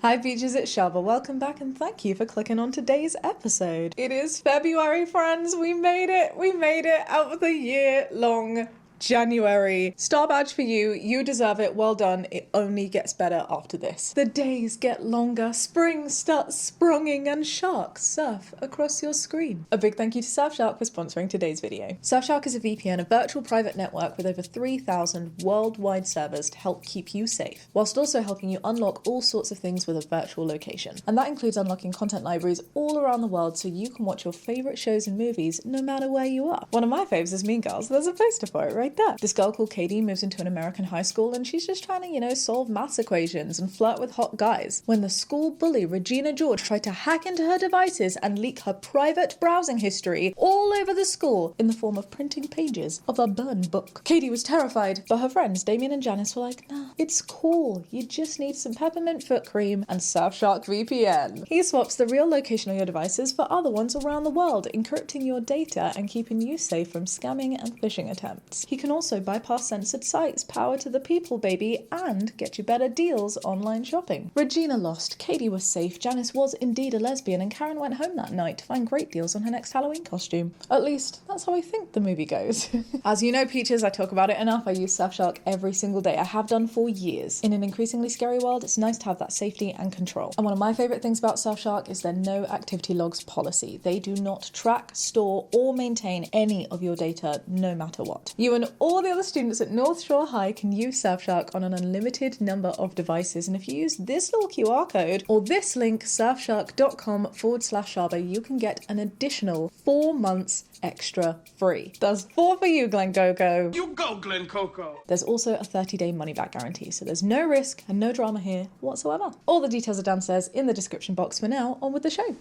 Hi Peaches, it's Shaaba. Welcome back and thank you for clicking on today's episode. It is February, friends. We made it. We made it out of the year-long January. Star badge for you. You deserve it. Well done. It only gets better after this. The days get longer. Spring starts sprunging and sharks surf across your screen. A big thank you to Surfshark for sponsoring today's video. Surfshark is a VPN, a virtual private network with over 3,000 worldwide servers to help keep you safe, whilst also helping you unlock all sorts of things with a virtual location. And that includes unlocking content libraries all around the world so you can watch your favourite shows and movies no matter where you are. One of my faves is Mean Girls. There's a poster for it right there. This girl called Katie moves into an American high school and she's just trying to, solve maths equations and flirt with hot guys, when the school bully Regina George tried to hack into her devices and leak her private browsing history all over the school in the form of printing pages of a burned book. Katie was terrified, but her friends Damien and Janice were like, nah, it's cool. You just need some peppermint foot cream and Surfshark VPN. He swaps the real location of your devices for other ones around the world, encrypting your data and keeping you safe from scamming and phishing attempts. He can also bypass censored sites, power to the people, baby, and get you better deals online shopping. Regina lost, Katie was safe, Janice was indeed a lesbian, and Karen went home that night to find great deals on her next Halloween costume. At least, that's how I think the movie goes. As you know, Peaches, I talk about it enough. I use Surfshark every single day. I have done for years. In an increasingly scary world, it's nice to have that safety and control. And one of my favourite things about Surfshark is their no activity logs policy. They do not track, store, or maintain any of your data, no matter what. You and all the other students at North Shore High can use Surfshark on an unlimited number of devices, and if you use this little QR code or this link, surfshark.com/Shaaba, you can get an additional 4 months extra free. That's 4 for you, Glen Coco. You go, Glen Coco. There's also a 30-day money-back guarantee, so there's no risk and no drama here whatsoever. All the details are downstairs in the description box. For now, on with the show.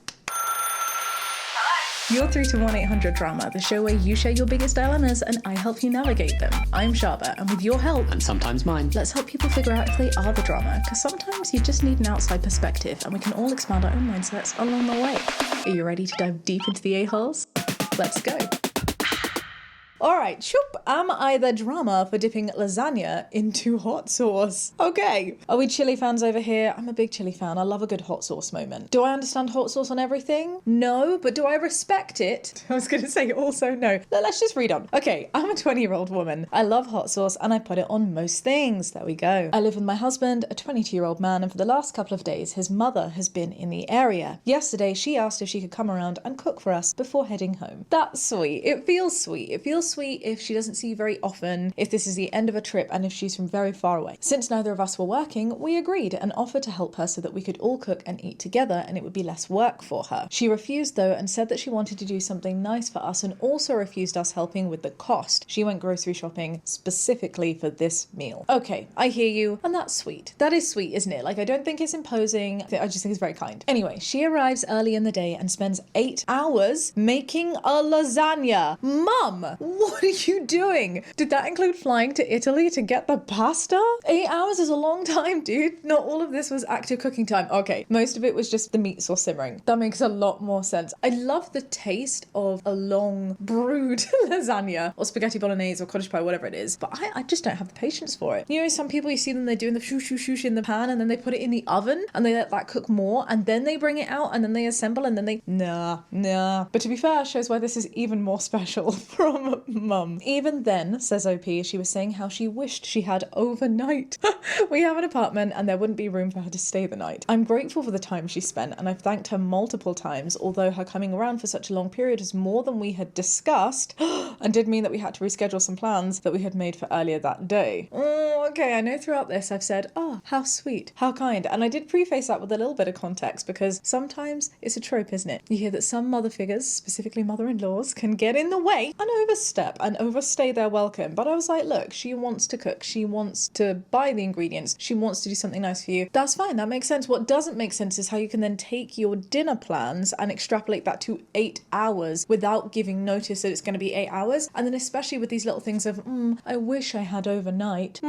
You're through to 1-800-DRAMA, the show where you share your biggest dilemmas and I help you navigate them. I'm Shaaba, and with your help, and sometimes mine, let's help people figure out if they are the drama, because sometimes you just need an outside perspective and we can all expand our own mindsets along the way. Are you ready to dive deep into the a-holes? Let's go. Alright, shoop, am I the drama for dipping lasagna into hot sauce? Okay, are we chili fans over here? I'm a big chili fan. I love a good hot sauce moment. Do I understand hot sauce on everything? No, but do I respect it? I was going to say also no. Let's just read on. Okay, I'm a 20-year-old woman. I love hot sauce and I put it on most things. There we go. I live with my husband, a 22-year-old man, and for the last couple of days, his mother has been in the area. Yesterday, she asked if she could come around and cook for us before heading home. That's sweet. It feels sweet. It feels sweet if she doesn't see you very often, if this is the end of a trip, and if she's from very far away. Since neither of us were working, we agreed and offered to help her so that we could all cook and eat together and it would be less work for her. She refused though and said that she wanted to do something nice for us and also refused us helping with the cost. She went grocery shopping specifically for this meal. Okay, I hear you, and that's sweet. That is sweet, isn't it? Like, I don't think it's imposing. I just think it's very kind. Anyway, she arrives early in the day and spends 8 hours making a lasagna. Mum, what are you doing? Did that include flying to Italy to get the pasta? 8 hours is a long time, dude. Not all of this was active cooking time. Okay, most of it was just the meat sauce simmering. That makes a lot more sense. I love the taste of a long brewed lasagna or spaghetti bolognese or cottage pie, whatever it is, but I just don't have the patience for it. Some people, you see them, they're doing the shoosh in the pan and then they put it in the oven and they let that cook more and then they bring it out and then they assemble and then they... Nah. But to be fair, shows why this is even more special from Mum. Even then, says OP, she was saying how she wished she had overnight. We have an apartment and there wouldn't be room for her to stay the night. I'm grateful for the time she spent and I've thanked her multiple times, although her coming around for such a long period is more than we had discussed and did mean that we had to reschedule some plans that we had made for earlier that day. Okay, I know throughout this I've said, oh, how sweet, how kind, and I did preface that with a little bit of context because sometimes it's a trope, isn't it? You hear that some mother figures, specifically mother-in-laws, can get in the way and overstep and overstay their welcome. But I was like, look, she wants to cook, she wants to buy the ingredients, she wants to do something nice for you. That's fine, that makes sense. What doesn't make sense is how you can then take your dinner plans and extrapolate that to 8 hours without giving notice that it's going to be 8 hours. And then especially with these little things of, I wish I had overnight.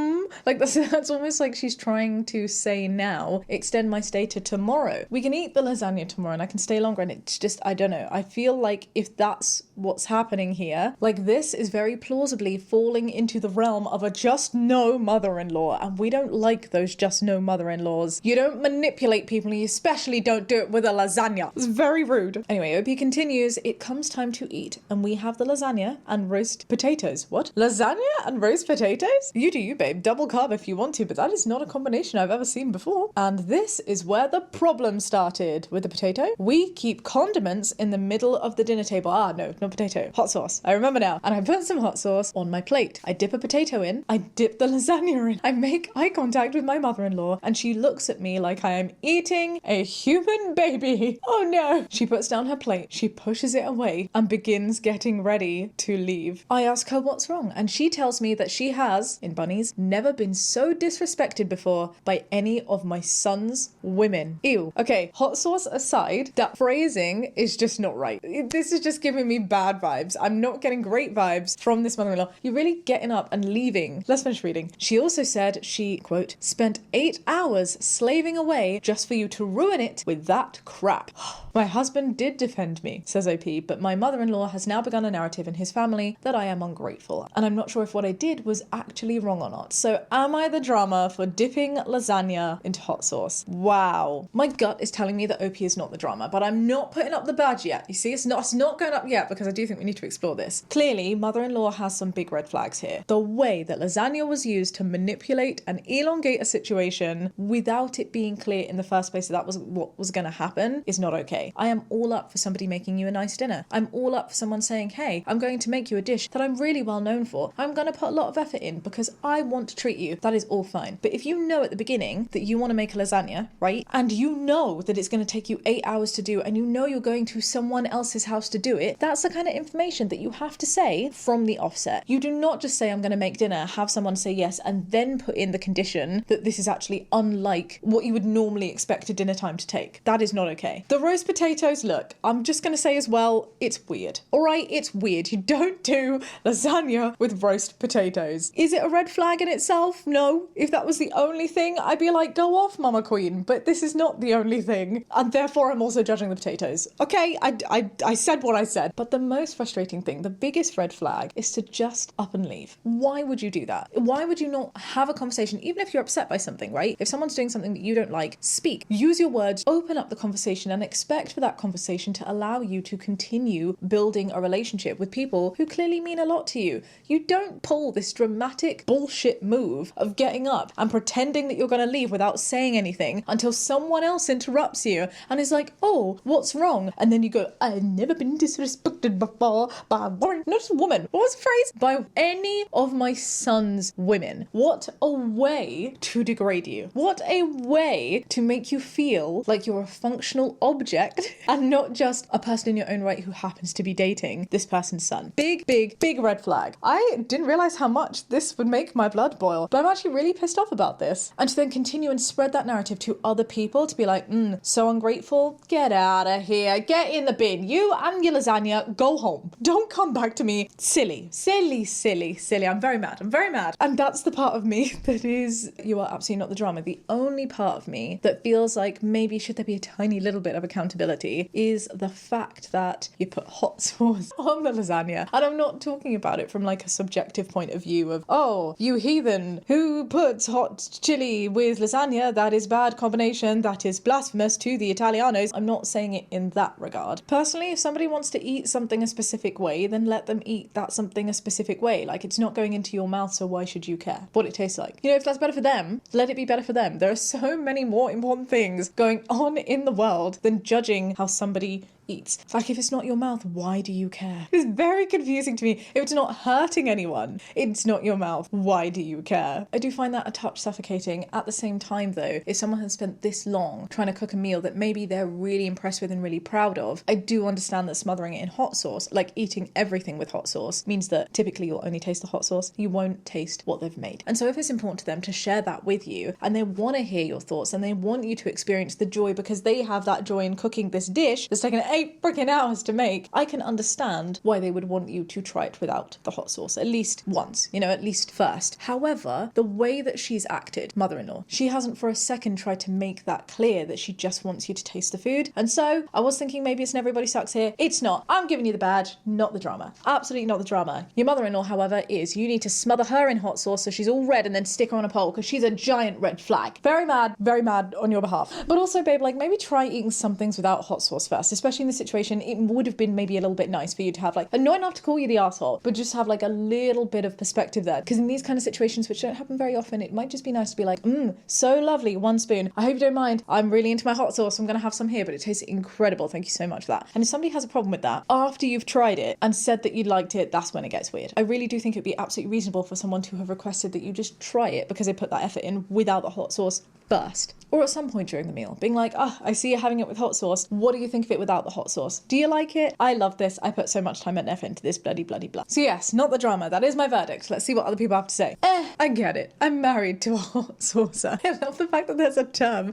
Like that's almost like she's trying to say now, extend my stay to tomorrow. We can eat the lasagna tomorrow and I can stay longer, and it's just, I don't know. I feel like if that's what's happening here, like this this is very plausibly falling into the realm of a just no mother-in-law, and we don't like those just no mother-in-laws. You don't manipulate people, and you especially don't do it with a lasagna. It's very rude. Anyway, OP continues, it comes time to eat, and we have the lasagna and roast potatoes. What? Lasagna and roast potatoes? You do you, babe. Double carb if you want to, but that is not a combination I've ever seen before. And this is where the problem started with the potato. We keep condiments in the middle of the dinner table. Ah, no, not potato. Hot sauce. I remember now. And I put some hot sauce on my plate. I dip a potato in. I dip the lasagna in. I make eye contact with my mother-in-law, and she looks at me like I am eating a human baby. Oh no. She puts down her plate. She pushes it away and begins getting ready to leave. I ask her what's wrong, and she tells me that she has, in bunnies, never been so disrespected before by any of my son's women. Ew. Okay, hot sauce aside, that phrasing is just not right. This is just giving me bad vibes. I'm not getting great vibes from this mother-in-law. You're really getting up and leaving. Let's finish reading. She also said she, quote, spent 8 hours slaving away just for you to ruin it with that crap. My husband did defend me, says OP, but my mother-in-law has now begun a narrative in his family that I am ungrateful, and I'm not sure if what I did was actually wrong or not. So am I the drama for dipping lasagna into hot sauce? Wow. My gut is telling me that OP is not the drama, but I'm not putting up the badge yet. You see, it's not going up yet, because I do think we need to explore this. Clearly, mother-in-law has some big red flags here. The way that lasagna was used to manipulate and elongate a situation without it being clear in the first place that that was what was going to happen is not okay. I am all up for somebody making you a nice dinner. I'm all up for someone saying, hey, I'm going to make you a dish that I'm really well known for. I'm going to put a lot of effort in because I want to treat you. That is all fine. But if you know at the beginning that you want to make a lasagna, right? And you know that it's going to take you 8 hours to do, and you know you're going to someone else's house to do it, that's the kind of information that you have to say from the offset. You do not just say, I'm going to make dinner, have someone say yes, and then put in the condition that this is actually unlike what you would normally expect a dinner time to take. That is not okay. The roast potatoes, look, I'm just going to say as well, it's weird. All right, it's weird. You don't do lasagna with roast potatoes. Is it a red flag in itself? No. If that was the only thing, I'd be like, go off, Mama Queen. But this is not the only thing. And therefore, I'm also judging the potatoes. Okay, I said what I said. But the most frustrating thing, the biggest red flag, is to just up and leave. Why would you do that? Why would you not have a conversation, even if you're upset by something, right? If someone's doing something that you don't like, speak. Use your words, open up the conversation, and expect for that conversation to allow you to continue building a relationship with people who clearly mean a lot to you. You don't pull this dramatic bullshit move of getting up and pretending that you're going to leave without saying anything until someone else interrupts you and is like, oh, what's wrong? And then you go, I've never been disrespected before by a woman. Not just a woman. What was the phrase? By any of my son's women. What a way to degrade you. What a way to make you feel like you're a functional object and not just a person in your own right who happens to be dating this person's son. Big, big, big red flag. I didn't realize how much this would make my blood boil, but I'm actually really pissed off about this. And to then continue and spread that narrative to other people to be like, so ungrateful, get out of here, get in the bin. You and your lasagna, go home. Don't come back to me. Silly, silly, silly, silly. I'm very mad. I'm very mad. And that's the part of me that is, you are absolutely not the drama. The only part of me that feels like maybe should there be a tiny little bit of accountability is the fact that you put hot sauce on the lasagna. And I'm not talking about it from like a subjective point of view of, oh, you heathen, who puts hot chili with lasagna? That is bad combination. That is blasphemous to the Italianos. I'm not saying it in that regard. Personally, if somebody wants to eat something a specific way, then let them eat that something a specific way. Like, it's not going into your mouth, so why should you care what it tastes like? You know, if that's better for them, let it be better for them. There are so many more important things going on in the world than judging how somebody eats. Like, if it's not your mouth, why do you care? It's very confusing to me. If it's not hurting anyone, it's not your mouth, why do you care? I do find that a touch suffocating. At the same time though, if someone has spent this long trying to cook a meal that maybe they're really impressed with and really proud of, I do understand that smothering it in hot sauce, like eating everything with hot sauce, means that typically you'll only taste the hot sauce, you won't taste what they've made. And so if it's important to them to share that with you, and they want to hear your thoughts, and they want you to experience the joy because they have that joy in cooking this dish that's taken 8 freaking hours to make. I can understand why they would want you to try it without the hot sauce at least once, you know, at least first. However, the way that she's acted, mother-in-law, she hasn't for a second tried to make that clear that she just wants you to taste the food. And so I was thinking maybe it's an everybody sucks here. It's not. I'm giving you the badge, not the drama. Absolutely not the drama. Your mother-in-law, however, is you need to smother her in hot sauce so she's all red and then stick her on a pole because she's a giant red flag. Very mad on your behalf. But also, babe, like maybe try eating some things without hot sauce first, especially in this situation. It would have been maybe a little bit nice for you to have like, not enough to call you the asshole, but just have like a little bit of perspective there. Because in these kind of situations, which don't happen very often, it might just be nice to be like, so lovely, 1 spoon. I hope you don't mind. I'm really into my hot sauce. I'm going to have some here, but it tastes incredible. Thank you so much for that. And if somebody has a problem with that, after you've tried it and said that you liked it, that's when it gets weird. I really do think it'd be absolutely reasonable for someone to have requested that you just try it because they put that effort in without the hot sauce first. Or at some point during the meal, being like, I see you're having it with hot sauce. What do you think of it without the hot sauce? Do you like it? I love this. I put so much time and effort into this, bloody blah. So yes, not the drama. That is my verdict. Let's see what other people have to say. I get it. I'm married to a hot saucer. I love the fact that there's a term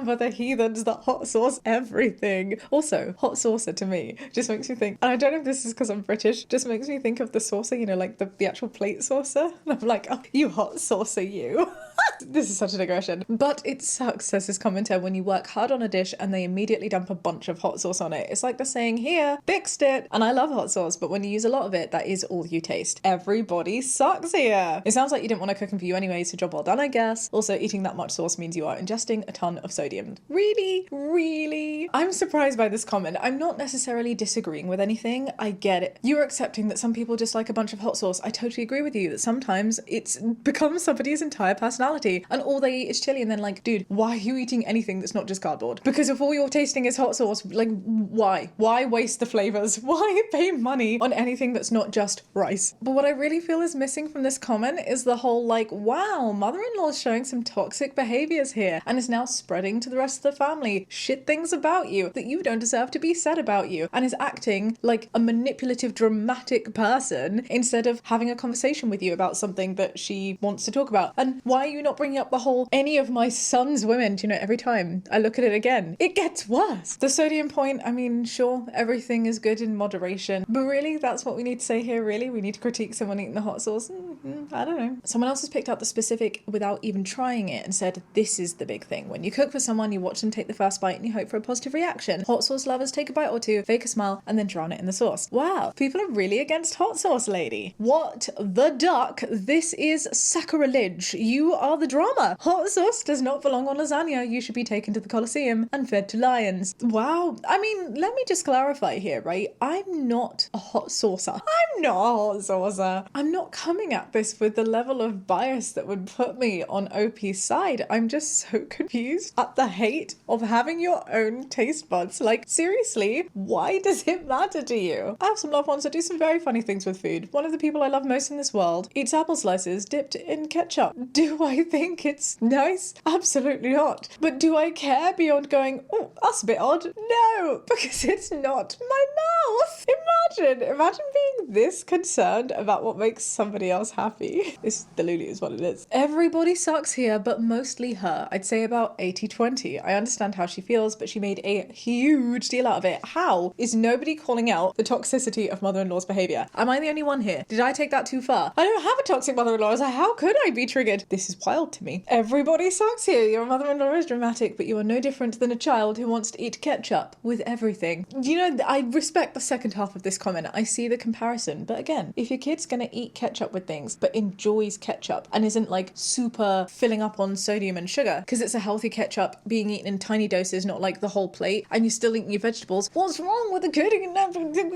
for the heathens that hot sauce everything. Also, hot saucer to me just makes me think, and I don't know if this is because I'm British, just makes me think of the saucer, you know, like the actual plate saucer. And I'm like, oh, you hot saucer, you. This is such a digression. But it sucks, says this commenter, when you work hard on a dish and they immediately dump a bunch of hot sauce on it. It's like they're saying, here, fixed it. And I love hot sauce, but when you use a lot of it, that is all you taste. Everybody sucks here. It sounds like you didn't want to cook them for you anyway, so job well done, I guess. Also, eating that much sauce means you are ingesting a ton of sodium. Really? I'm surprised by this comment. I'm not necessarily disagreeing with anything. I get it. You're accepting that some people just like a bunch of hot sauce. I totally agree with you that sometimes it's becomes somebody's entire personality and all they eat is chili, and then like, dude, why are you eating anything that's not just cardboard? Because if all you're tasting is hot sauce, like why waste the flavors? Why pay money on anything that's not just rice? But what I really feel is missing from this comment is the whole like, wow, mother-in-law's showing some toxic behaviors here and is now spreading to the rest of the family shit things about you that you don't deserve to be said about you, and is acting like a manipulative, dramatic person instead of having a conversation with you about something that she wants to talk about. And why are you not bringing up the whole, any of my son's women, do you know, every time I look at it again, it gets worse. The sodium point, I mean, sure, everything is good in moderation, but really, that's what we need to say here, really? We need to critique someone eating the hot sauce? I don't know. Someone else has picked out the specific without even trying it and said, this is the big thing. When you cook for someone, you watch them take the first bite and you hope for a positive reaction. Hot sauce lovers take a bite or two, fake a smile, and then drown it in the sauce. Wow, people are really against hot sauce, lady. What the duck? This is sacrilege. You are the drama. Hot sauce does not belong on lasagna. You should be taken to the Colosseum and fed to lions. Wow. I mean, let me just clarify here, right? I'm not a hot saucer. I'm not a hot saucer. I'm not coming at this with the level of bias that would put me on OP's side. I'm just so confused at the hate of having your own taste buds. Like, seriously, why does it matter to you? I have some loved ones that do some very funny things with food. One of the people I love most in this world eats apple slices dipped in ketchup. Do I think it's nice? Absolutely not. But do I care beyond going, oh, that's a bit odd? No, because it's not my mouth. Imagine being this concerned about what makes somebody else happy. This Delulu is what it is. Everybody sucks here, but mostly her. I'd say about 80-20. I understand how she feels, but she made a huge deal out of it. How is nobody calling out the toxicity of mother-in-law's behavior? Am I the only one here? Did I take that too far? I don't have a toxic mother-in-law. So how could I be triggered? This is wild to me. Everybody sucks here. Your mother-in-law is dramatic, but you are no different than a child who wants to eat ketchup with everything. You know, I respect the second half of this comment. I see the comparison, but again, if your kid's gonna eat ketchup with things, but enjoys ketchup and isn't like super filling up on sodium and sugar, because it's a healthy ketchup being eaten in tiny doses, not like the whole plate, and you're still eating your vegetables, what's wrong with the kid eating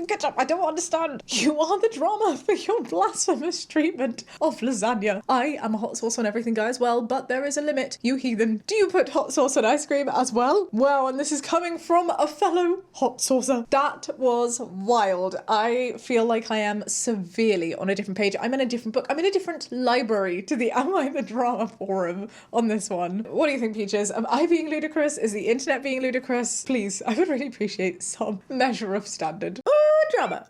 ketchup? I don't understand. You are the drama for your blasphemous treatment of lasagna. I am a hot sauce on everything guy as well, but there is a limit, you heathen. Do you put hot sauce on ice cream as well? Wow, and this is coming from a fellow hot saucer. That was wild. I feel like I am severely on a different page. I'm in a different book. I'm in a different library to the Am I the Drama forum on this one. What do you think, Peaches? Am I being ludicrous? Is the internet being ludicrous? Please, I would really appreciate some measure of standard. Drama.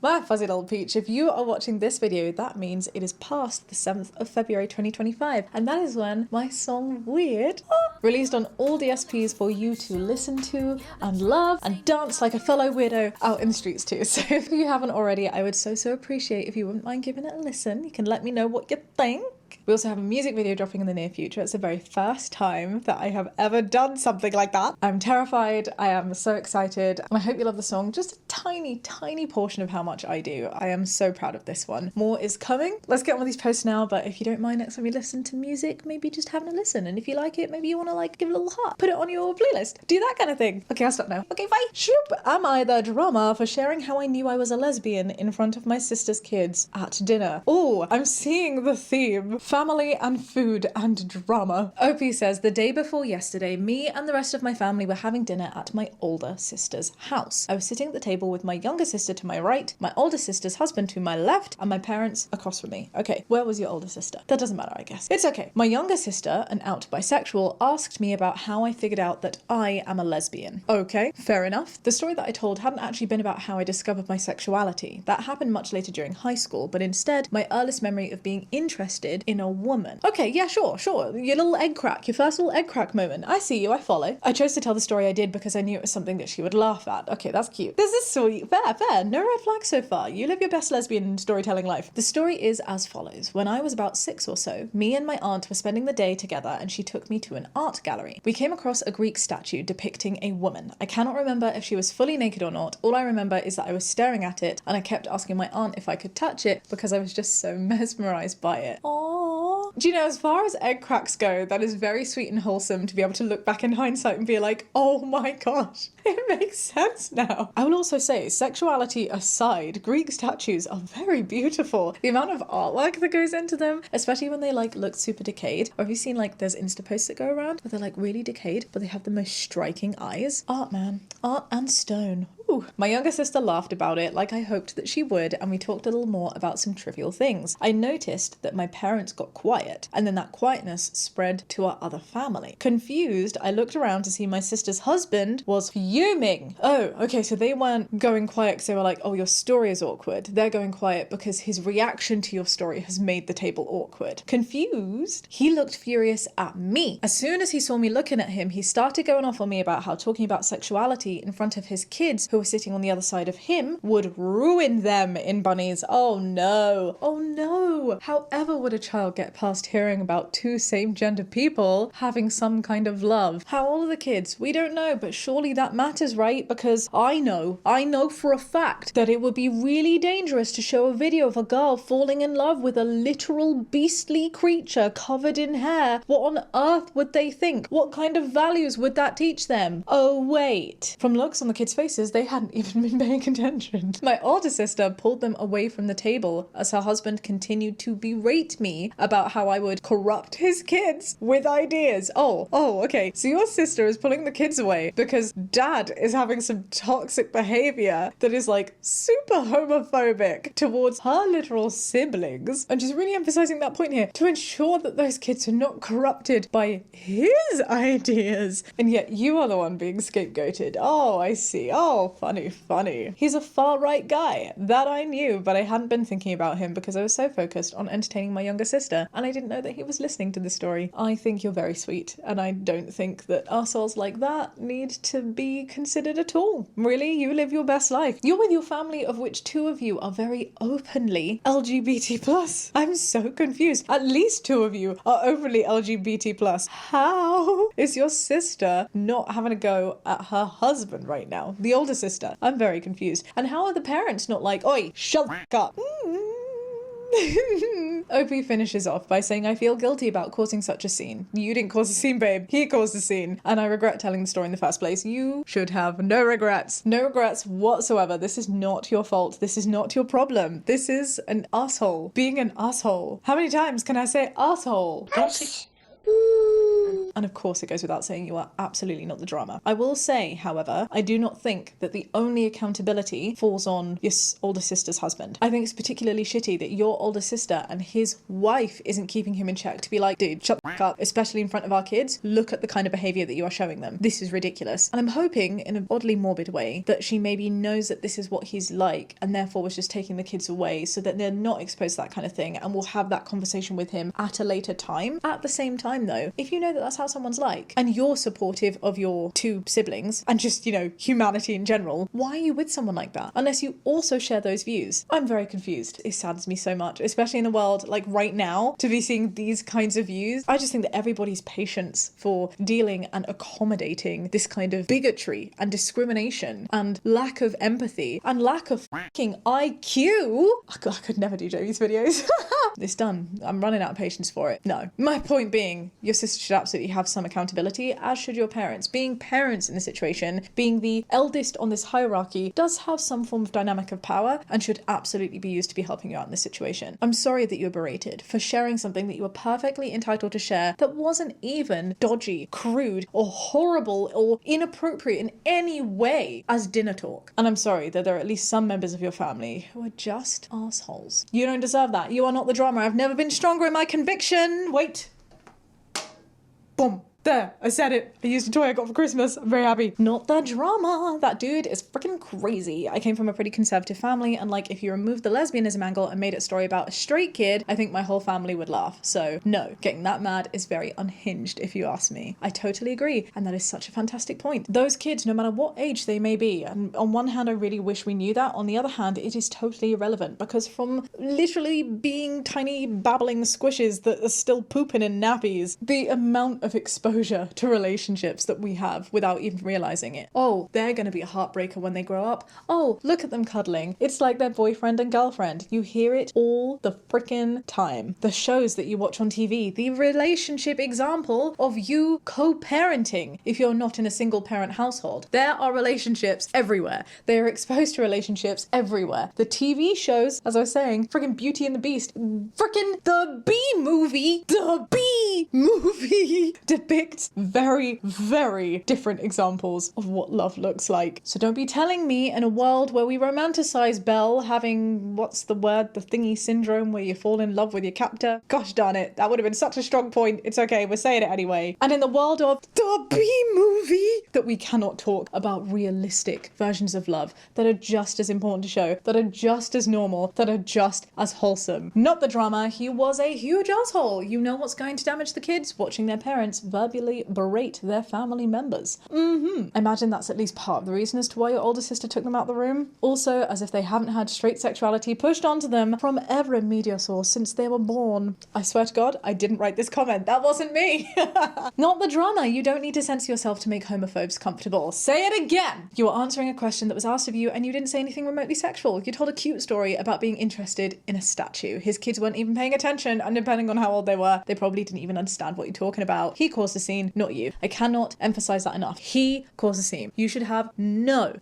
My fuzzy little peach, if you are watching this video, that means it is past the 7th of February 2025, and that is when my song Weird released on all DSPs for you to listen to and love and dance like a fellow weirdo out in the streets too. So if you haven't already, I would so appreciate if you wouldn't mind giving it a listen. You can let me know what you think. We also have a music video dropping in the near future. It's the very first time that I have ever done something like that. I'm terrified, I am so excited, and I hope you love the song. Just a tiny portion of how much I do. I am so proud of this one. More is coming. Let's get on with these posts now, but if you don't mind, next time you listen to music, maybe just having a listen, and if you like it, maybe you want to like give it a little heart, put it on your playlist, do that kind of thing. Okay, I'll stop now. Okay, bye. Shoop. Am I the drama for sharing how I knew I was a lesbian in front of my sister's kids at dinner? Oh, I'm seeing the theme. Family and food and drama. OP says, the day before yesterday, me and the rest of my family were having dinner at my older sister's house. I was sitting at the table with my younger sister to my right, my older sister's husband to my left, and my parents across from me. Okay, where was your older sister? That doesn't matter, I guess. It's okay. My younger sister, an out bisexual, asked me about how I figured out that I am a lesbian. Okay, fair enough. The story that I told hadn't actually been about how I discovered my sexuality. That happened much later during high school, but instead, my earliest memory of being interested in a woman. Okay, yeah, sure. Your little egg crack, your first little egg crack moment. I see you, I follow. I chose to tell the story I did because I knew it was something that she would laugh at. Okay, that's cute. This is sweet. Fair. No red flags so far. You live your best lesbian storytelling life. The story is as follows. When I was about 6 or so, me and my aunt were spending the day together and she took me to an art gallery. We came across a Greek statue depicting a woman. I cannot remember if she was fully naked or not. All I remember is that I was staring at it and I kept asking my aunt if I could touch it because I was just so mesmerized by it. Aww. Do you know, as far as egg cracks go, that is very sweet and wholesome to be able to look back in hindsight and be like, oh my gosh, it makes sense now. I will also say, sexuality aside, Greek statues are very beautiful. The amount of artwork that goes into them, especially when they like look super decayed. Or have you seen like there's Insta posts that go around where they're like really decayed, but they have the most striking eyes? Art, man. Art and stone. Ooh. My younger sister laughed about it like I hoped that she would, and we talked a little more about some trivial things. I noticed that my parents got quiet, and then that quietness spread to our other family. Confused, I looked around to see my sister's husband was fuming. Oh, okay, so they weren't going quiet because they were like, oh, your story is awkward. They're going quiet because his reaction to your story has made the table awkward. Confused, he looked furious at me. As soon as he saw me looking at him, he started going off on me about how talking about sexuality in front of his kids who were sitting on the other side of him would ruin them in bunnies. Oh no. Oh no. However would a child get past hearing about two same-gender people having some kind of love? How old are the kids? We don't know, but surely that matters, right? Because I know for a fact that it would be really dangerous to show a video of a girl falling in love with a literal beastly creature covered in hair. What on earth would they think? What kind of values would that teach them? Oh wait. From looks on the kids' faces, they hadn't even been paying attention. My older sister pulled them away from the table as her husband continued to berate me about how I would corrupt his kids with ideas. Oh, okay. So your sister is pulling the kids away because dad is having some toxic behavior that is like super homophobic towards her literal siblings. And she's really emphasizing that point here to ensure that those kids are not corrupted by his ideas. And yet you are the one being scapegoated. Oh, I see. Oh, funny. He's a far-right guy. That I knew, but I hadn't been thinking about him because I was so focused on entertaining my younger sister, and I didn't know that he was listening to the story. I think you're very sweet, and I don't think that assholes like that need to be considered at all. Really, you live your best life. You're with your family, of which 2 of you are very openly LGBT+. I'm so confused. At least 2 of you are openly LGBT+. How is your sister not having a go at her husband right now? The older sister. I'm very confused. And how are the parents not like, oi, shut the fuck up? OP finishes off by saying, I feel guilty about causing such a scene. You didn't cause a scene, babe. He caused a scene. And I regret telling the story in the first place. You should have no regrets. No regrets whatsoever. This is not your fault. This is not your problem. This is an asshole. Being an asshole. How many times can I say asshole? Don't say... And of course it goes without saying you are absolutely not the drama. I will say, however, I do not think that the only accountability falls on your older sister's husband. I think it's particularly shitty that your older sister and his wife isn't keeping him in check to be like, dude, shut the fuck up, especially in front of our kids. Look at the kind of behaviour that you are showing them. This is ridiculous. And I'm hoping, in an oddly morbid way, that she maybe knows that this is what he's like and therefore was just taking the kids away so that they're not exposed to that kind of thing, and will have that conversation with him at a later time. At the same time though, if you know that that's how someone's like and you're supportive of your two siblings and just, you know, humanity in general, why are you with someone like that unless you also share those views? I'm very confused. It saddens me so much, especially in the world like right now, to be seeing these kinds of views. I just think that everybody's patience for dealing and accommodating this kind of bigotry and discrimination and lack of empathy and lack of fucking IQ. I could never do Jamie's videos. It's done. I'm running out of patience for it. No. My point being, your sister should absolutely have some accountability, as should your parents. Being parents in the situation, being the eldest on this hierarchy, does have some form of dynamic of power and should absolutely be used to be helping you out in this situation. I'm sorry that you were berated for sharing something that you were perfectly entitled to share that wasn't even dodgy, crude, or horrible, or inappropriate in any way as dinner talk. And I'm sorry that there are at least some members of your family who are just assholes. You don't deserve that. You are not the drama. I've never been stronger in my conviction. Wait. Boom. There, I said it. I used a toy I got for Christmas. I'm very happy. Not the drama. That dude is freaking crazy. I came from a pretty conservative family, and like, if you removed the lesbianism angle and made it a story about a straight kid, I think my whole family would laugh. So no, getting that mad is very unhinged if you ask me. I totally agree, and that is such a fantastic point. Those kids, no matter what age they may be, and on one hand I really wish we knew that, on the other hand it is totally irrelevant, because from literally being tiny babbling squishes that are still pooping in nappies, the amount of exposure to relationships that we have without even realizing it. Oh, they're going to be a heartbreaker when they grow up. Oh, look at them cuddling. It's like their boyfriend and girlfriend. You hear it all the freaking time. The shows that you watch on TV, the relationship example of you co-parenting if you're not in a single parent household. There are relationships everywhere. They are exposed to relationships everywhere. The TV shows, as I was saying, freaking Beauty and the Beast, freaking the B movie depicts very, very different examples of what love looks like. So don't be telling me in a world where we romanticize Belle having, what's the word, the thingy syndrome where you fall in love with your captor. Gosh darn it, that would have been such a strong point. It's okay, we're saying it anyway. And in the world of the B movie, that we cannot talk about realistic versions of love that are just as important to show, that are just as normal, that are just as wholesome. Not the drama. He was a huge asshole. You know what's going to damage the kids? Watching their parents verbally berate their family members. Imagine that's at least part of the reason as to why your older sister took them out the room. Also, as if they haven't had straight sexuality pushed onto them from every media source since they were born. I swear to God, I didn't write this comment. That wasn't me. Not the drama. You don't need to censor yourself to make homophobes comfortable. Say it again. You were answering a question that was asked of you and you didn't say anything remotely sexual. You told a cute story about being interested in a statue. His kids weren't even paying attention, and depending on how old they were, they probably didn't even understand what you're talking about. He caused a scene, not you. I cannot emphasize that enough. He caused a scene. You should have no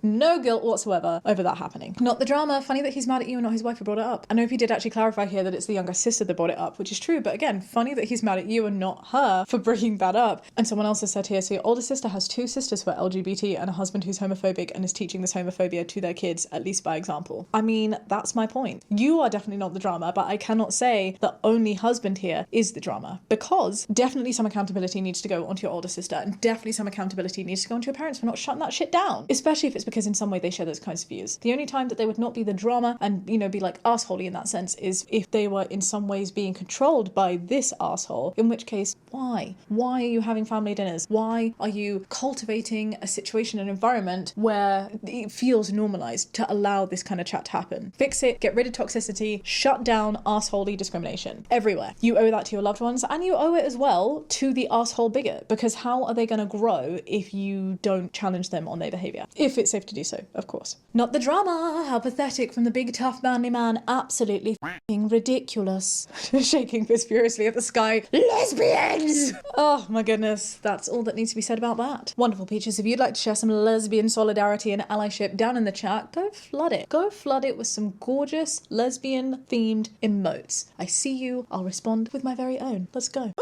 guilt whatsoever over that happening. Not the drama. Funny that he's mad at you and not his wife who brought it up. I know if he did actually clarify here that it's the younger sister that brought it up, which is true, but again, funny that he's mad at you and not her for bringing that up. And someone else has said here, so your older sister has two sisters who are LGBT and a husband who's homophobic and is teaching this homophobia to their kids, at least by example. I mean, that's my point. You are definitely not the drama, but I cannot say the only husband here is the drama, because definitely some accountability needs to go onto your older sister, and definitely some accountability needs to go onto your parents for not shutting that shit down, especially if it's because in some way they share those kinds of views. The only time that they would not be the drama and, you know, be like assholey in that sense is if they were in some ways being controlled by this asshole, in which case, why? Why are you having family dinners? Why are you cultivating a situation and environment where it feels normalized to allow this kind of chat to happen? Fix it, get rid of toxicity, shut down assholey discrimination everywhere. You owe that to your loved ones, and you owe it as well to the asshole bigot, because how are they going to grow if you don't challenge them on their behavior? If it's safe to do so, of course. Not the drama. How pathetic from the big tough manly man. Absolutely f***ing ridiculous. Shaking fist furiously at the sky. Lesbians! Oh my goodness, that's all that needs to be said about that. Wonderful Peaches, if you'd like to share some lesbian solidarity and allyship down in the chat, go flood it. Go flood it with some gorgeous lesbian themed emotes. I see you, I'll respond with my very own. Let's go.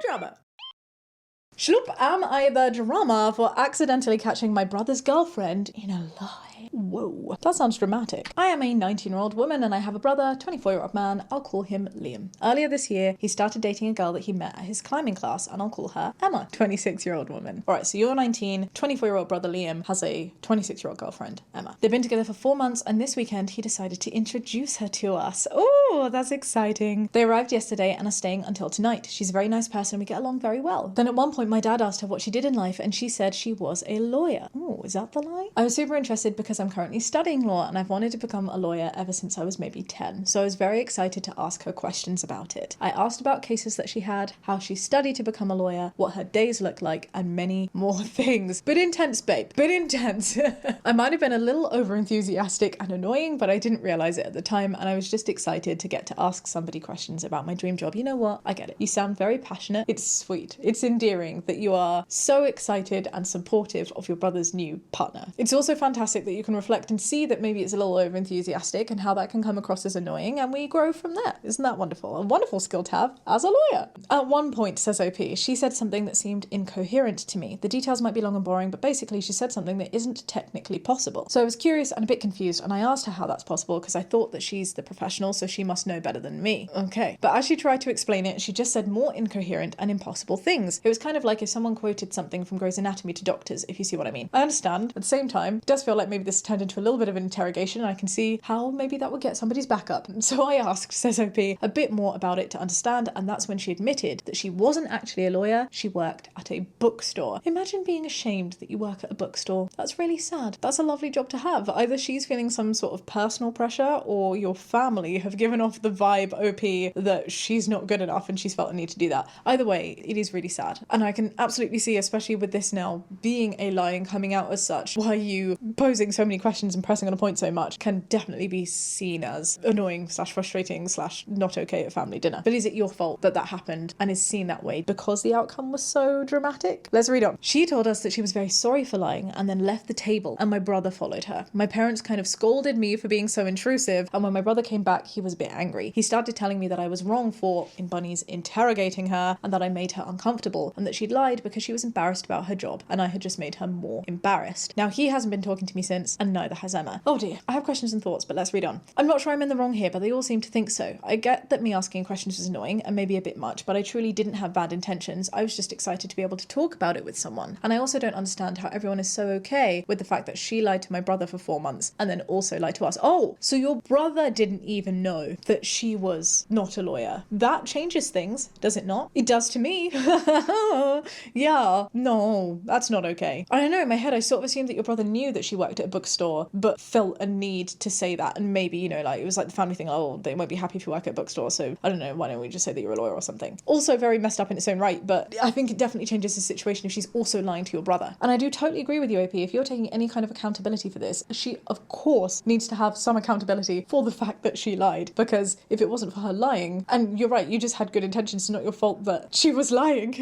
Drama. Shloop, am I the drama for accidentally catching my brother's girlfriend in a lie? Whoa, that sounds dramatic. I am a 19-year-old woman and I have a brother, 24-year-old man. I'll call him Liam. Earlier this year, he started dating a girl that he met at his climbing class, and I'll call her Emma, 26-year-old woman. All right, so you're 19, 24-year-old brother Liam has a 26-year-old girlfriend, Emma. They've been together for 4 months, and this weekend he decided to introduce her to us. Oh, that's exciting. They arrived yesterday and are staying until tonight. She's a very nice person. We get along very well. Then at one point, my dad asked her what she did in life, and she said she was a lawyer. Oh, is that the lie? I was super interested because I'm currently studying law and I've wanted to become a lawyer ever since I was maybe 10. So I was very excited to ask her questions about it. I asked about cases that she had, how she studied to become a lawyer, what her days look like, and many more things. Bit intense, babe. Bit intense. I might have been a little over-enthusiastic and annoying, but I didn't realize it at the time, and I was just excited to get to ask somebody questions about my dream job. You know what? I get it. You sound very passionate. It's sweet. It's endearing that you are so excited and supportive of your brother's new partner. It's also fantastic that you can reflect and see that maybe it's a little over-enthusiastic and how that can come across as annoying, and we grow from there. Isn't that wonderful? A wonderful skill to have as a lawyer. At one point, says OP, she said something that seemed incoherent to me. The details might be long and boring, but basically she said something that isn't technically possible. So I was curious and a bit confused, and I asked her how that's possible because I thought that she's the professional, so she must know better than me. Okay. But as she tried to explain it, she just said more incoherent and impossible things. It was kind of like if someone quoted something from Grey's Anatomy to doctors, if you see what I mean. I understand. At the same time, it does feel like maybe this turned into a little bit of an interrogation, and I can see how maybe that would get somebody's back up. So I asked, says OP, a bit more about it to understand, and that's when she admitted that she wasn't actually a lawyer, she worked at a bookstore. Imagine being ashamed that you work at a bookstore. That's really sad. That's a lovely job to have. Either she's feeling some sort of personal pressure, or your family have given off the vibe, OP, that she's not good enough and she's felt a need to do that. Either way, it is really sad. And I can absolutely see, especially with this now being a lie and coming out as such, why you posing so many questions and pressing on a point so much can definitely be seen as annoying / frustrating / not okay at family dinner. But is it your fault that that happened and is seen that way because the outcome was so dramatic? Let's read on. She told us that she was very sorry for lying and then left the table, and my brother followed her. My parents kind of scolded me for being so intrusive, and when my brother came back, he was a bit angry. He started telling me that I was wrong for, in bunnies, interrogating her, and that I made her uncomfortable, and that she'd lied because she was embarrassed about her job, and I had just made her more embarrassed. Now, he hasn't been talking to me since, and neither has Emma. Oh dear, I have questions and thoughts, but let's read on. I'm not sure I'm in the wrong here, but they all seem to think so. I get that me asking questions was annoying, and maybe a bit much, but I truly didn't have bad intentions. I was just excited to be able to talk about it with someone. And I also don't understand how everyone is so okay with the fact that she lied to my brother for 4 months, and then also lied to us. Oh, so your brother didn't even know that she was not a lawyer. That changes things, does it not? It does to me. Yeah, no, that's not okay. I don't know, in my head I sort of assumed that your brother knew that she worked at a bookstore, but felt a need to say that, and maybe, you know, like it was like the family thing, oh, they won't be happy if you work at a bookstore, so I don't know, why don't we just say that you're a lawyer or something? Also very messed up in its own right, but I think it definitely changes the situation if she's also lying to your brother. And I do totally agree with you, OP, if you're taking any kind of accountability for this, she of course needs to have some accountability for the fact that she lied, because if it wasn't for her lying, and you're right, you just had good intentions, it's not your fault that she was lying.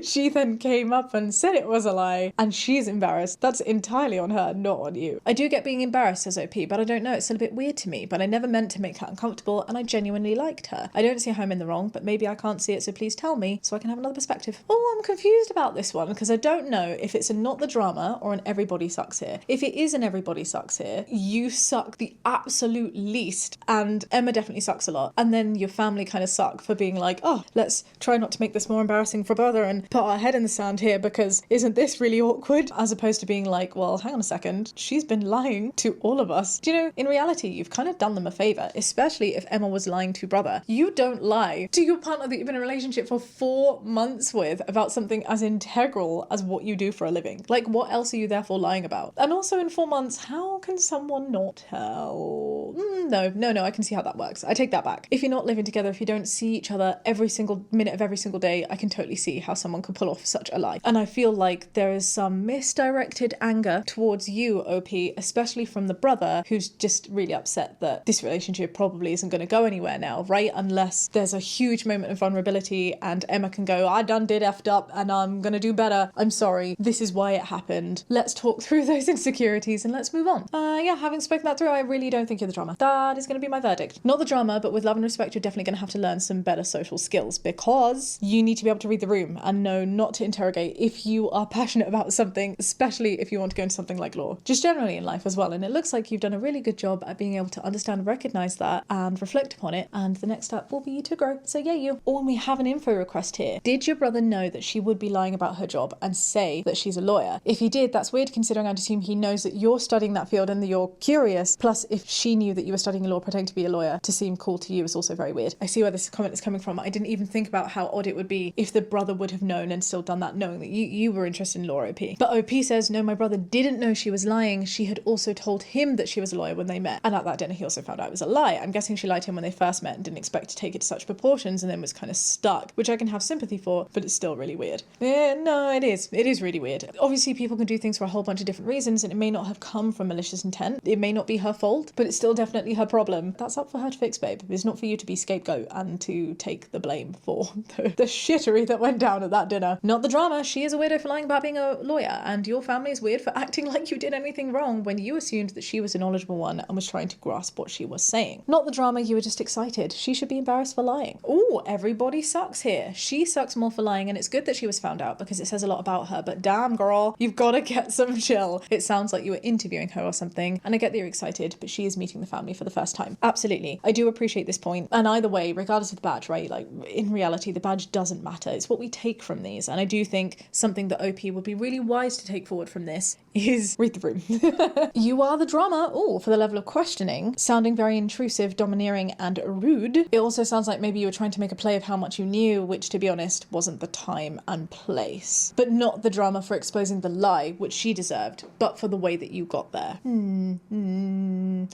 She then came up and said it was a lie, and she's embarrassed. That's entirely on her, not on you. I do get being embarrassed as OP, but I don't know, it's still a bit weird to me, but I never meant to make her uncomfortable, and I genuinely liked her. I don't see how I'm in the wrong, but maybe I can't see it, so please tell me so I can have another perspective. Oh, I'm confused about this one, because I don't know if it's a not the drama or an everybody sucks here. If it is an everybody sucks here, you suck the absolute least, and Emma definitely sucks a lot, and then your family kind of suck for being like, oh, let's try not to make this more embarrassing for brother and put our head in the sand here because isn't this really awkward? As opposed to being like, well, hang on a second, she's been lying to all of us. Do you know, in reality, you've kind of done them a favour, especially if Emma was lying to brother. You don't lie to your partner that you've been in a relationship for 4 months with about something as integral as what you do for a living. Like, what else are you therefore lying about? And also in 4 months, how can someone not tell? No, I can see how that works. I take that back. If you're not living together, if you don't see each other every single minute of every single day, I can totally see how someone could pull off such a lie. And I feel like there is some misdirected anger towards you, OP, especially from the brother, who's just really upset that this relationship probably isn't going to go anywhere now, right? Unless there's a huge moment of vulnerability and Emma can go, I done did effed up and I'm going to do better. I'm sorry. This is why it happened. Let's talk through those insecurities and let's move on. Yeah, having spoken that through, I really don't think you're the drama. That is going to be my verdict. Not the drama, but with love and respect, you're definitely going to have to learn some better social skills, because you need to be able to read the room and know not to interrogate if you are passionate about something, especially if you want to go into something like law. Just generally in life as well. And it looks like you've done a really good job at being able to understand and recognize that and reflect upon it. And the next step will be to grow. So yeah, you. Oh, and we have an info request here. Did your brother know that she would be lying about her job and say that she's a lawyer? If he did, that's weird, considering I'd assume he knows that you're studying that field and that you're curious. Plus, if she knew that you were studying law pretending to be a lawyer to seem cool to you is also very weird. I see where this comment is coming from. I didn't even think about how odd it would be if the brother would have known and still done that, knowing that you were interested in law, OP. But OP says, no, my brother didn't know she was lying. She had also told him that she was a lawyer when they met. And at that dinner, he also found out it was a lie. I'm guessing she lied to him when they first met and didn't expect to take it to such proportions and then was kind of stuck, which I can have sympathy for, but it's still really weird. Yeah, no, it is. It is really weird. Obviously, people can do things for a whole bunch of different reasons, and it may not have come from malicious intent. It may not be her fault, but it's still definitely her problem. That's up for her to fix, babe. It's not for you to be scapegoat and to take the blame for the shittery that went down at that dinner. Not the drama. She is a weirdo for lying about being a lawyer, and your family is weird for acting like you did anything wrong when you assumed that she was a knowledgeable one and was trying to grasp what she was saying. Not the drama. You were just excited. She should be embarrassed for lying. Oh, everybody sucks here. She sucks more for lying, and it's good that she was found out because it says a lot about her, but damn girl, you've got to get some chill. It sounds like you were interviewing her or something, and I get that you're excited, but she is meeting the family for the first time. Absolutely. I do appreciate this point. And either way, regardless of the badge, right, like in reality, the badge doesn't matter. It's what we take from these. And I do think something that OP would be really wise to take forward from this is read the room. You are the drama. Oh, for the level of questioning, sounding very intrusive, domineering, and rude. It also sounds like maybe you were trying to make a play of how much you knew, which, to be honest, wasn't the time and place. But not the drama for exposing the lie, which she deserved, but for the way that you got there. I'm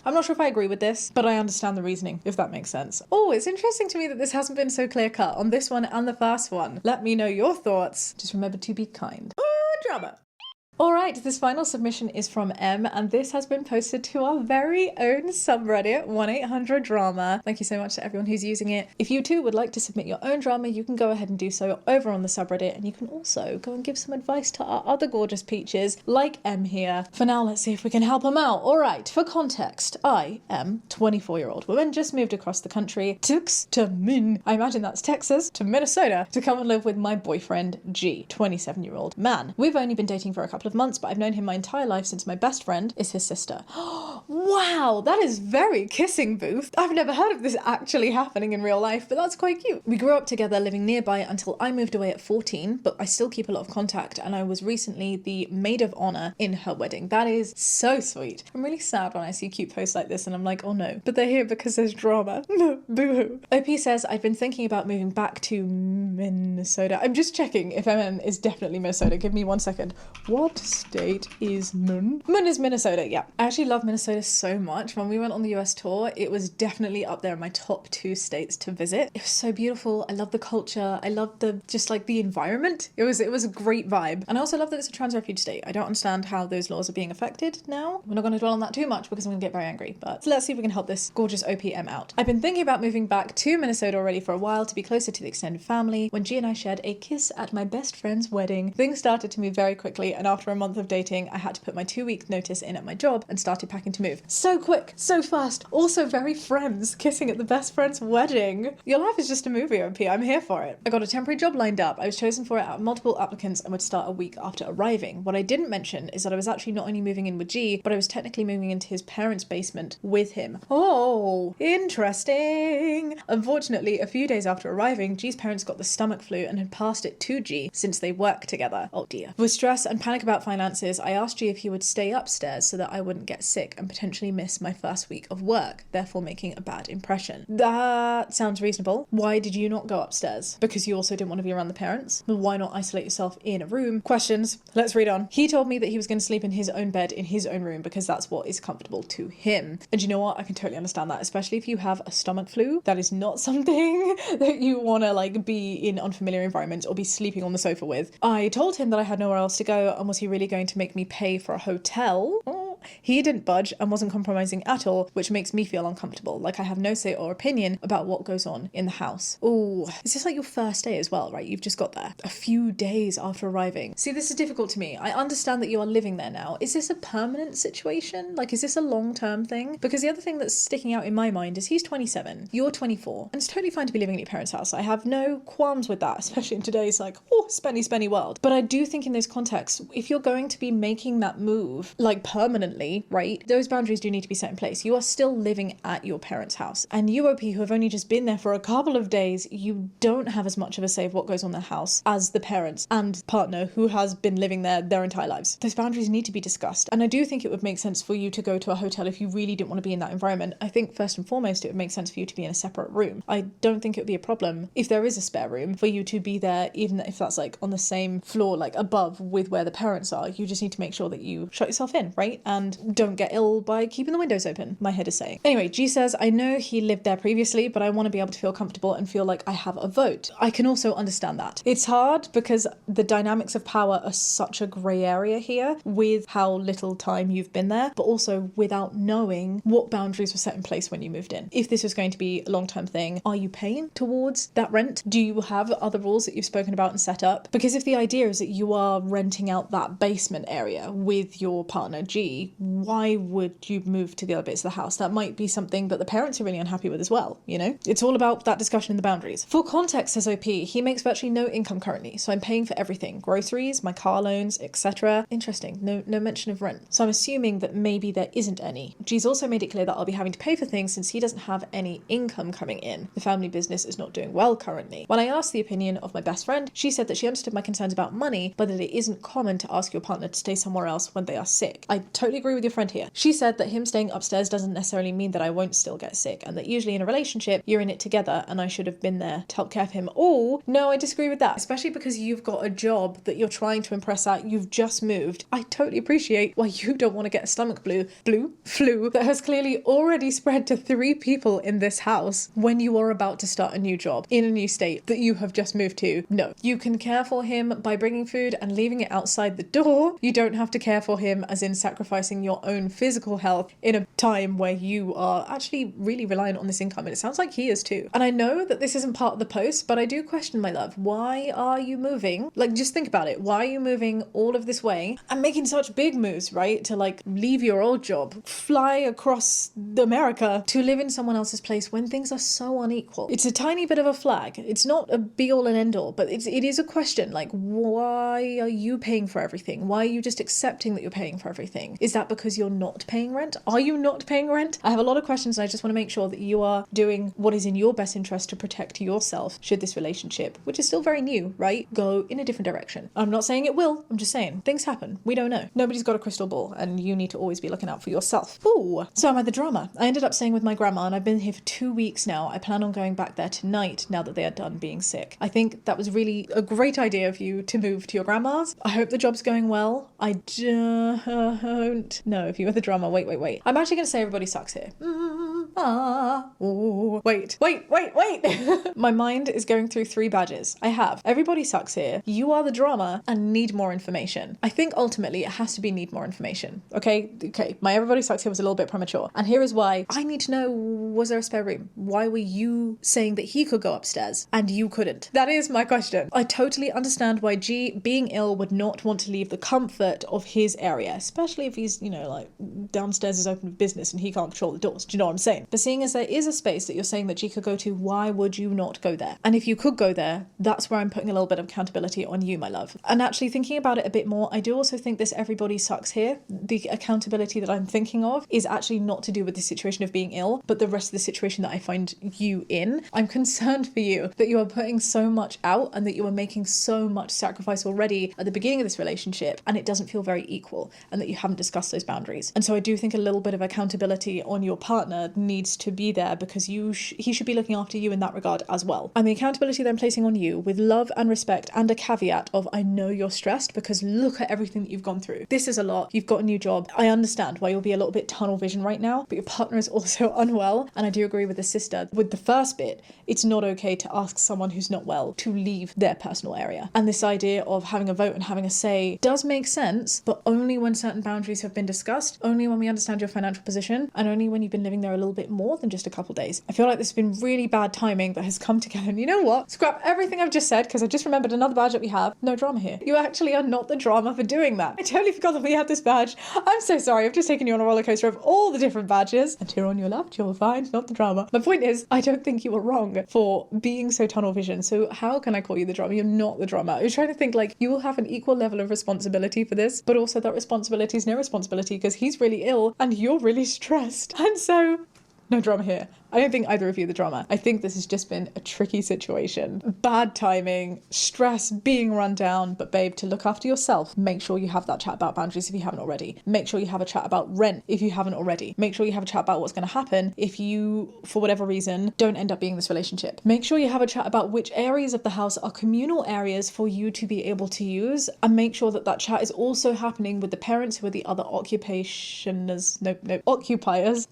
not sure if I agree with this, but I understand the reasoning, if that makes sense. Oh, it's interesting to me that this hasn't been so clear cut on this one and the first one. Let me know your thoughts. Just remember to be kind. Drama. Alright, this final submission is from M, and this has been posted to our very own subreddit, 1-800-DRAMA. Thank you so much to everyone who's using it. If you too would like to submit your own drama, you can go ahead and do so over on the subreddit, and you can also go and give some advice to our other gorgeous peaches, like M here. For now, let's see if we can help them out. Alright, for context, I am 24-year-old woman, just moved across the country, I imagine that's Texas, to Minnesota, to come and live with my boyfriend, G, 27-year-old man. We've only been dating for a couple of months, but I've known him my entire life since my best friend is his sister. Wow, that is very kissing booth. I've never heard of this actually happening in real life, but that's quite cute. We grew up together living nearby until I moved away at 14, but I still keep a lot of contact, and I was recently the maid of honor in her wedding. That is so sweet. I'm really sad when I see cute posts like this and I'm like, oh no, but they're here because there's drama. Boo-hoo. OP says, I've been thinking about moving back to Minnesota. I'm just checking if MN is definitely Minnesota. Give me 1 second. What state is Mun? Mun is Minnesota, yeah. I actually love Minnesota so much. When we went on the US tour, it was definitely up there in my top 2 states to visit. It was so beautiful. I love the culture. I love the, just like the environment. It was a great vibe. And I also love that it's a trans refuge state. I don't understand how those laws are being affected now. We're not going to dwell on that too much because I'm going to get very angry, but let's see if we can help this gorgeous OPM out. I've been thinking about moving back to Minnesota already for a while to be closer to the extended family. When G and I shared a kiss at my best friend's wedding, things started to move very quickly, and after a month of dating, I had to put my 2-week notice in at my job and started packing to move. So quick, so fast, also very friends, kissing at the best friend's wedding. Your life is just a movie, OP. I'm here for it. I got a temporary job lined up. I was chosen for it out of multiple applicants and would start a week after arriving. What I didn't mention is that I was actually not only moving in with G, but I was technically moving into his parents' basement with him. Oh, interesting. Unfortunately, a few days after arriving, G's parents got the stomach flu and had passed it to G since they work together. Oh dear. With stress and panic about finances, I asked G if he would stay upstairs so that I wouldn't get sick and potentially miss my first week of work, therefore making a bad impression. That sounds reasonable. Why did you not go upstairs? Because you also didn't want to be around the parents? Well, why not isolate yourself in a room? Questions. Let's read on. He told me that he was going to sleep in his own bed in his own room because that's what is comfortable to him. And you know what? I can totally understand that, especially if you have a stomach flu. That is not something that you want to like be in unfamiliar environments or be sleeping on the sofa with. I told him that I had nowhere else to go, and was he really going to make me pay for a hotel? He didn't budge and wasn't compromising at all, which makes me feel uncomfortable, like I have no say or opinion about what goes on in the house. Oh, is this like your first day as well, right? You've just got there a few days after arriving. See, this is difficult to me. I understand that you are living there now. Is this a permanent situation? Like, is this a long-term thing? Because the other thing that's sticking out in my mind is he's 27, you're 24, and it's totally fine to be living at your parents' house. I have no qualms with that, especially in today's like, spenny world. But I do think in those contexts, if you're going to be making that move, like permanently, right, those boundaries do need to be set in place. You are still living at your parents' house. And you, OP, who have only just been there for a couple of days, you don't have as much of a say of what goes on in the house as the parents and partner who has been living there their entire lives. Those boundaries need to be discussed. And I do think it would make sense for you to go to a hotel if you really didn't want to be in that environment. I think first and foremost, it would make sense for you to be in a separate room. I don't think it would be a problem if there is a spare room for you to be there, even if that's like on the same floor, like above with where the parents are. You just need to make sure that you shut yourself in, right? And don't get ill by keeping the windows open, my head is saying. Anyway, G says, I know he lived there previously, but I want to be able to feel comfortable and feel like I have a vote. I can also understand that. It's hard because the dynamics of power are such a grey area here with how little time you've been there, but also without knowing what boundaries were set in place when you moved in. If this was going to be a long-term thing, are you paying towards that rent? Do you have other rules that you've spoken about and set up? Because if the idea is that you are renting out that basement area with your partner G, why would you move to the other bits of the house? That might be something that the parents are really unhappy with as well, you know? It's all about that discussion in the boundaries. For context, says OP, he makes virtually no income currently, so I'm paying for everything. Groceries, my car loans, etc. Interesting, no mention of rent. So I'm assuming that maybe there isn't any. G's also made it clear that I'll be having to pay for things since he doesn't have any income coming in. The family business is not doing well currently. When I asked the opinion of my best friend, she said that she understood my concerns about money, but that it isn't common to ask your partner to stay somewhere else when they are sick. I totally agree with your friend here. She said that him staying upstairs doesn't necessarily mean that I won't still get sick, and that usually in a relationship, you're in it together and I should have been there to help care for him. Oh, no, I disagree with that, especially because you've got a job that you're trying to impress at, you've just moved. I totally appreciate why you don't want to get a stomach flu that has clearly already spread to 3 people in this house when you are about to start a new job in a new state that you have just moved to. No, you can care for him by bringing food and leaving it outside the door. You don't have to care for him as in sacrificing your own physical health in a time where you are actually really reliant on this income, and it sounds like he is too. And I know that this isn't part of the post, but I do question, my love, why are you moving? Like, just think about it. Why are you moving all of this way and making such big moves, right? To like leave your old job, fly across America to live in someone else's place when things are so unequal. It's a tiny bit of a flag. It's not a be all and end all, but it is a question. Like, why are you paying for everything? Why are you just accepting that you're paying for everything? Is that because you're not paying rent? Are you not paying rent? I have a lot of questions, and I just want to make sure that you are doing what is in your best interest to protect yourself should this relationship, which is still very new, right, go in a different direction. I'm not saying it will, I'm just saying things happen. We don't know. Nobody's got a crystal ball, and you need to always be looking out for yourself. Ooh, so am I the drama? I ended up staying with my grandma, and I've been here for 2 weeks now. I plan on going back there tonight now that they are done being sick. I think that was really a great idea of you to move to your grandma's. I hope the job's going well. I don't know if you were the drama. Wait. I'm actually going to say everybody sucks here. Wait. My mind is going through 3 badges. I have everybody sucks here, you are the drama, and need more information. I think ultimately it has to be need more information. Okay, my everybody sucks here was a little bit premature, and here is why. I need to know, was there a spare room? Why were you saying that he could go upstairs and you couldn't? That is my question. I totally understand why G, being ill, would not want to leave the comfort of his area, especially if he's, you know, like downstairs is open for business and he can't control the doors. Do you know what I'm saying? But seeing as there is a space that you're saying that G could go to, why would you not go there? And if you could go there, that's where I'm putting a little bit of accountability on you, my love. And actually thinking about it a bit more, I do also think this everybody sucks here. The accountability that I'm thinking of is actually not to do with the situation of being ill, but the rest of the situation that I find you in. I'm concerned for you that you are putting so much out and that you are making so much sacrifice already at the beginning of this relationship, and it doesn't feel very equal, and that you haven't discussed those boundaries. And so I do think a little bit of accountability on your partner needs to be there because he should be looking after you in that regard as well. And the accountability that I'm placing on you with love and respect and a caveat of I know you're stressed because look at everything that you've gone through. This is a lot. You've got a new job. I understand why you'll be a little bit tunnel vision right now, but your partner is also unwell. And I do agree with the sister. With the first bit, it's not okay to ask someone who's not well to leave their personal area. And this idea of having a vote and having a say does make sense, but only when certain boundaries have been discussed, only when we understand your financial position, and only when you've been living there a little bit more than just a couple days. I feel like this has been really bad timing that has come together. And you know what? Scrap everything I've just said because I just remembered another badge that we have. No drama here. You actually are not the drama for doing that. I totally forgot that we had this badge. I'm so sorry. I've just taken you on a roller coaster of all the different badges. And here on your left, you'll find not the drama. My point is, I don't think you were wrong for being so tunnel vision. So how can I call you the drama? You're not the drama. I was trying to think like you will have an equal level of responsibility for this, but also that responsibility is no responsibility because he's really ill and you're really stressed. And so no drama here. I don't think either of you are the drama. I think this has just been a tricky situation. Bad timing, stress, being run down. But babe, to look after yourself, make sure you have that chat about boundaries if you haven't already. Make sure you have a chat about rent if you haven't already. Make sure you have a chat about what's going to happen if you, for whatever reason, don't end up being in this relationship. Make sure you have a chat about which areas of the house are communal areas for you to be able to use. And make sure that that chat is also happening with the parents who are the other occupiers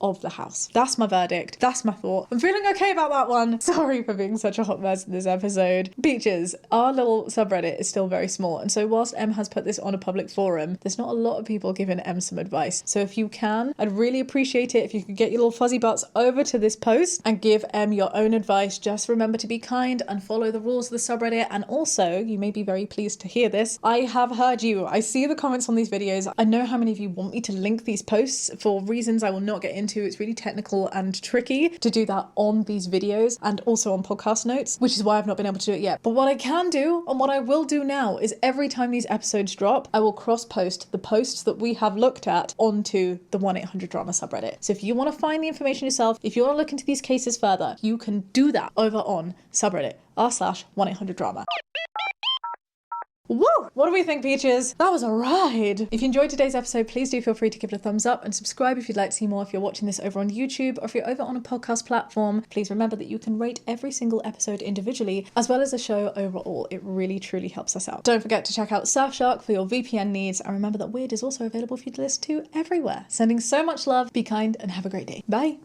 of the house. That's my verdict. That's my thought. I'm feeling okay about that one. Sorry for being such a hot mess in this episode. Beaches, our little subreddit is still very small, and so whilst Em has put this on a public forum, there's not a lot of people giving Em some advice. So if you can, I'd really appreciate it if you could get your little fuzzy butts over to this post and give Em your own advice. Just remember to be kind and follow the rules of the subreddit. And also, you may be very pleased to hear this, I have heard you. I see the comments on these videos. I know how many of you want me to link these posts for reasons I will not get into. It's really technical and tricky to do that on these videos and also on podcast notes, which is why I've not been able to do it yet. But what I can do and what I will do now is every time these episodes drop, I will cross-post the posts that we have looked at onto the 1-800-DRAMA subreddit. So if you want to find the information yourself, if you want to look into these cases further, you can do that over on subreddit r/1-800-DRAMA. Woo! What do we think, Peaches? That was a ride. If you enjoyed today's episode, please do feel free to give it a thumbs up and subscribe if you'd like to see more. If you're watching this over on YouTube or if you're over on a podcast platform, please remember that you can rate every single episode individually as well as the show overall. It really, truly helps us out. Don't forget to check out Surfshark for your VPN needs, and remember that Weird is also available for you to listen to everywhere. Sending so much love, be kind, and have a great day. Bye.